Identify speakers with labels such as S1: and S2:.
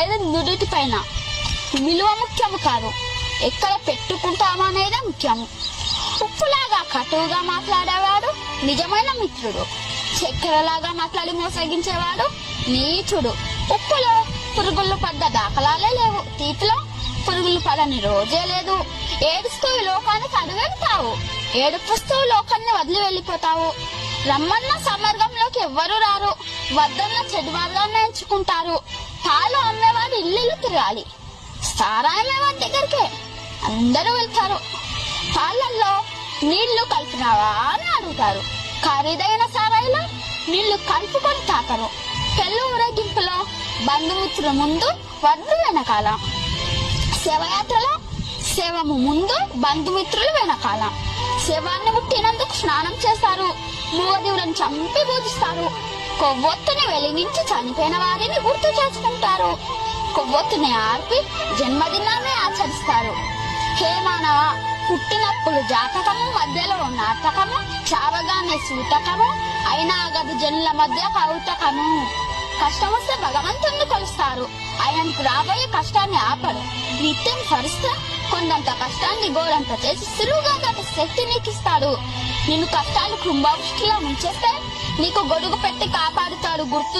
S1: అనేది నుదుటి పైన, విలువ ముఖ్యము కాదు, ఎక్కడ పెట్టుకుంటామో అనేదే ముఖ్యము. ఉప్పులాగా కటువుగా మాట్లాడేవాడు నిజమైన మిత్రుడు, చక్కెరలాగా మాట్లాడి మోసగించేవాడు నీచుడు. ఉప్పులో పురుగులు పడ్డ దాఖలాలే లేవు, తీపిలో పురుగులు పడని రోజే లేదు. ఏడుస్తూ ఈ లోకానికి అడుగెడతావు, ఏడుపుస్తూ లోకాన్ని వదిలి వెళ్ళిపోతావు. రమ్మన్న సమర్గంలోకి ఎవ్వరూ రారు, వద్దన్న చెడు మార్గాన్ని ఎంచుకుంటారు. పాలు అమ్మేవాడు ఇల్లు తిరగాలి, సారాయమేవాడి దగ్గరికే అందరూ వెళ్తారు. పాలల్లో నీళ్లు కలిపినావా అని అడుగుతారు, ఖరీదైన సారాయిలో నీళ్లు కలుపుకొని తాకరు. పెళ్లి ఊరేగింపులో బంధుమిత్రుల ముందు వడ్లు వెనకాల, శవయాత్రలో శవము ముందు బంధుమిత్రులు వెనకాల. శవాన్ని ముట్టినందుకు స్నానం చేస్తారు, మూగదేవులను చంపి పూజిస్తారు. కొవ్వొత్తుని వెలిగించి చనిపోయిన వారిని గుర్తు చేసుకుంటారు. కొవ్వొత్తుని ఆర్పి జన్మదినాన్ని ఆచరిస్తారు. హే మానవ, పుట్టినప్పుడు జాతకము, మధ్యలో నాటకము, చావగానే సూతకము, అయినా గదు జనుల మధ్య కౌతకము. కష్టం వస్తే భగవంతుణ్ణి కొలుస్తారు, ఆయనకు రాబోయే కష్టాన్ని ఆపడు. నిత్యం స్మరిస్తే కొండంత కష్టాన్ని గోడంత చేసి సులువుగా దాటి శక్తి నీకు ఇస్తాడు. నిన్ను కష్టాలు కుంభవృష్టిలో ముంచేస్తే నీకు గొడుగు పెట్టి కాపాడుతాడు. గుర్తు